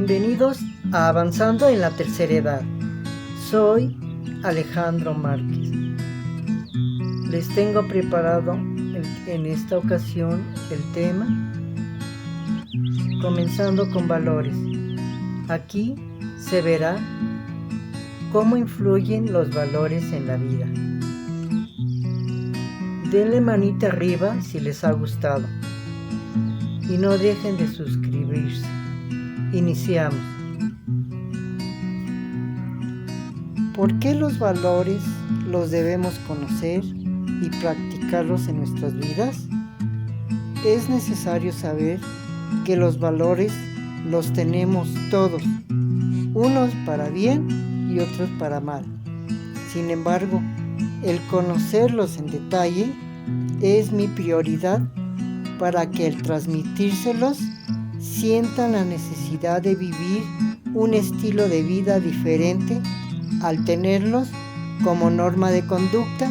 Bienvenidos a Avanzando en la Tercera Edad. Soy Alejandro Márquez. Les tengo preparado en esta ocasión el tema, comenzando con valores. Aquí se verá cómo influyen los valores en la vida. Denle manita arriba si les ha gustado y no dejen de suscribirse. Iniciamos. ¿Por qué los valores los debemos conocer y practicarlos en nuestras vidas? Es necesario saber que los valores los tenemos todos, unos para bien y otros para mal. Sin embargo, el conocerlos en detalle es mi prioridad para que al transmitírselos sientan la necesidad de vivir un estilo de vida diferente al tenerlos como norma de conducta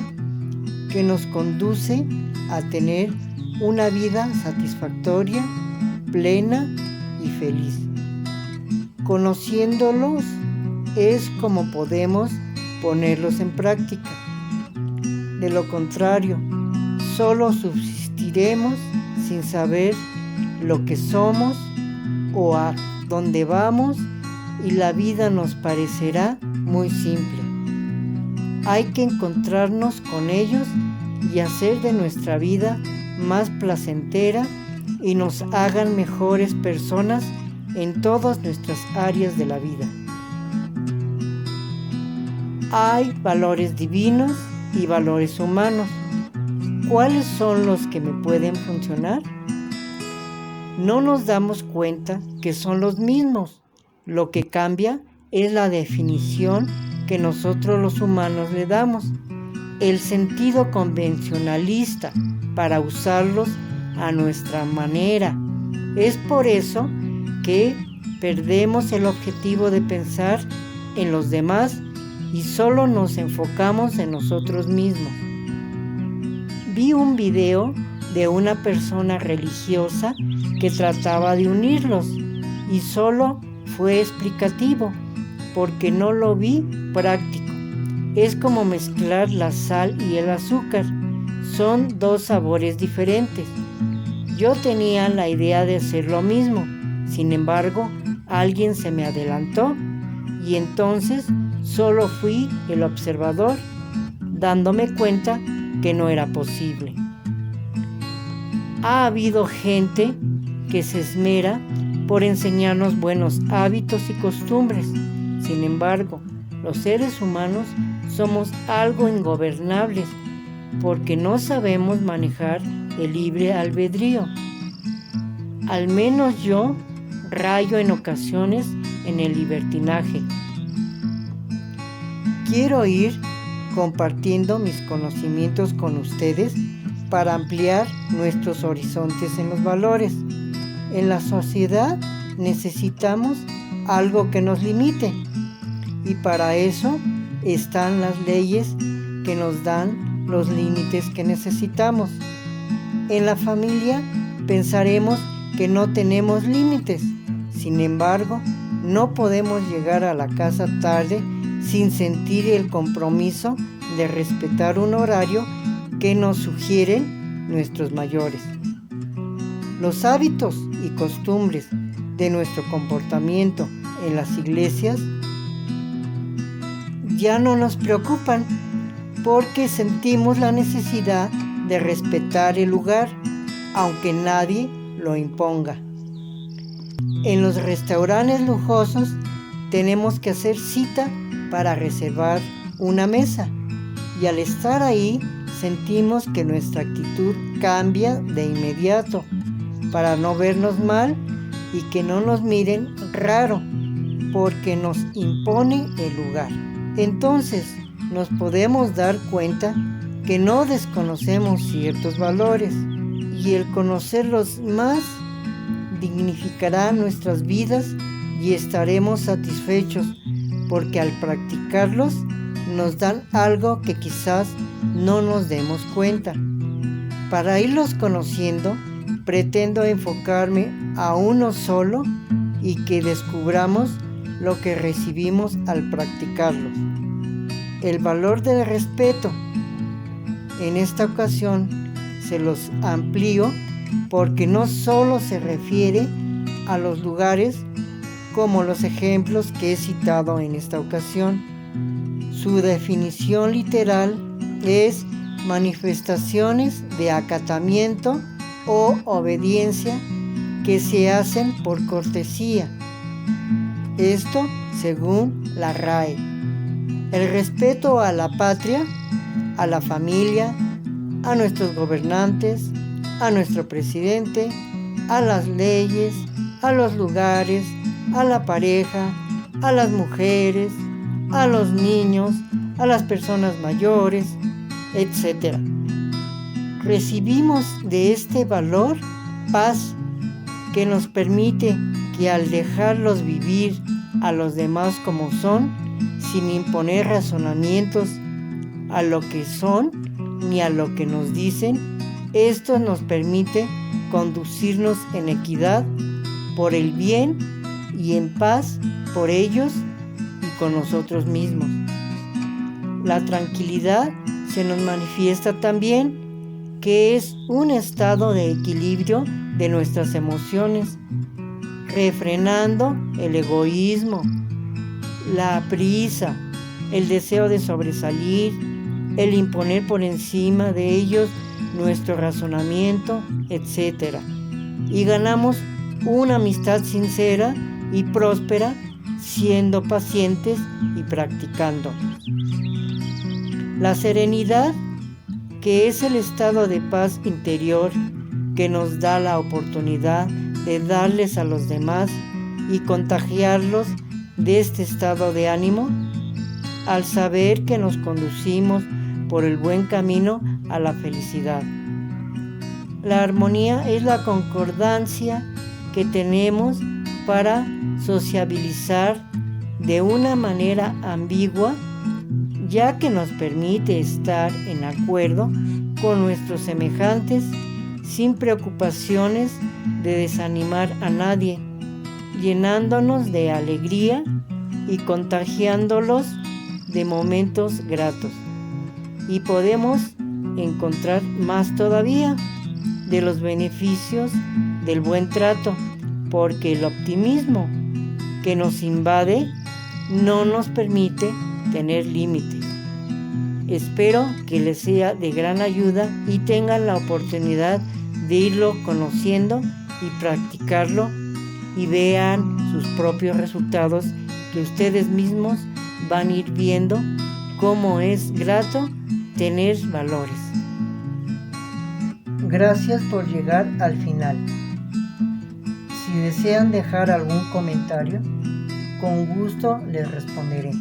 que nos conduce a tener una vida satisfactoria, plena y feliz. Conociéndolos es como podemos ponerlos en práctica. De lo contrario, solo subsistiremos sin saber lo que somos o a dónde vamos, y la vida nos parecerá muy simple. Hay que encontrarnos con ellos y hacer de nuestra vida más placentera y nos hagan mejores personas en todas nuestras áreas de la vida. Hay valores divinos y valores humanos. ¿Cuáles son los que me pueden funcionar? No nos damos cuenta que son los mismos. Lo que cambia es la definición que nosotros los humanos le damos, el sentido convencionalista para usarlos a nuestra manera. Es por eso que perdemos el objetivo de pensar en los demás y solo nos enfocamos en nosotros mismos. Vi un video de una persona religiosa que trataba de unirlos y solo fue explicativo porque no lo vi práctico. Es como mezclar la sal y el azúcar. Son dos sabores diferentes. Yo tenía la idea de hacer lo mismo. Sin embargo, alguien se me adelantó y entonces solo fui el observador, dándome cuenta que no era posible. Ha habido gente que se esmera por enseñarnos buenos hábitos y costumbres. Sin embargo, los seres humanos somos algo ingobernables porque no sabemos manejar el libre albedrío. Al menos yo rayo en ocasiones en el libertinaje. Quiero ir compartiendo mis conocimientos con ustedes para ampliar nuestros horizontes en los valores. En la sociedad necesitamos algo que nos limite y para eso están las leyes que nos dan los límites que necesitamos. En la familia pensaremos que no tenemos límites. Sin embargo, no podemos llegar a la casa tarde sin sentir el compromiso de respetar un horario que nos sugieren nuestros mayores. Los hábitos y costumbres de nuestro comportamiento en las iglesias ya no nos preocupan porque sentimos la necesidad de respetar el lugar, aunque nadie lo imponga. En los restaurantes lujosos tenemos que hacer cita para reservar una mesa y al estar ahí sentimos que nuestra actitud cambia de inmediato para no vernos mal y que no nos miren raro porque nos impone el lugar. Entonces nos podemos dar cuenta que no desconocemos ciertos valores y el conocerlos más dignificará nuestras vidas y estaremos satisfechos porque al practicarlos nos dan algo que quizás no nos demos cuenta. Para irlos conociendo, pretendo enfocarme a uno solo y que descubramos lo que recibimos al practicarlos. El valor del respeto. En esta ocasión se los amplío porque no solo se refiere a los lugares como los ejemplos que he citado en esta ocasión. Su definición literal es manifestaciones de acatamiento o obediencia que se hacen por cortesía. Esto según la RAE. El respeto a la patria, a la familia, a nuestros gobernantes, a nuestro presidente, a las leyes, a los lugares, a la pareja, a las mujeres, a los niños, a las personas mayores, etc. Recibimos de este valor paz que nos permite que al dejarlos vivir a los demás como son, sin imponer razonamientos a lo que son ni a lo que nos dicen, esto nos permite conducirnos en equidad por el bien y en paz por ellos y con nosotros mismos. La tranquilidad se nos manifiesta también que es un estado de equilibrio de nuestras emociones, refrenando el egoísmo, la prisa, el deseo de sobresalir, el imponer por encima de ellos nuestro razonamiento, etc. Y ganamos una amistad sincera y próspera siendo pacientes y practicando. La serenidad, que es el estado de paz interior que nos da la oportunidad de darles a los demás y contagiarlos de este estado de ánimo, al saber que nos conducimos por el buen camino a la felicidad. La armonía es la concordancia que tenemos para sociabilizar de una manera ambigua, ya que nos permite estar en acuerdo con nuestros semejantes sin preocupaciones de desanimar a nadie, llenándonos de alegría y contagiándolos de momentos gratos. Y podemos encontrar más todavía de los beneficios del buen trato, porque el optimismo que nos invade no nos permite tener límites. Espero que les sea de gran ayuda y tengan la oportunidad de irlo conociendo y practicarlo y vean sus propios resultados, que ustedes mismos van a ir viendo cómo es grato tener valores. Gracias por llegar al final. Si desean dejar algún comentario, con gusto les responderé.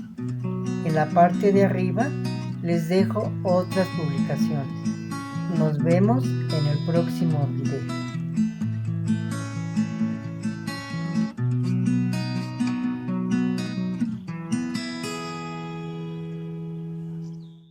En la parte de arriba les dejo otras publicaciones. Nos vemos en el próximo video.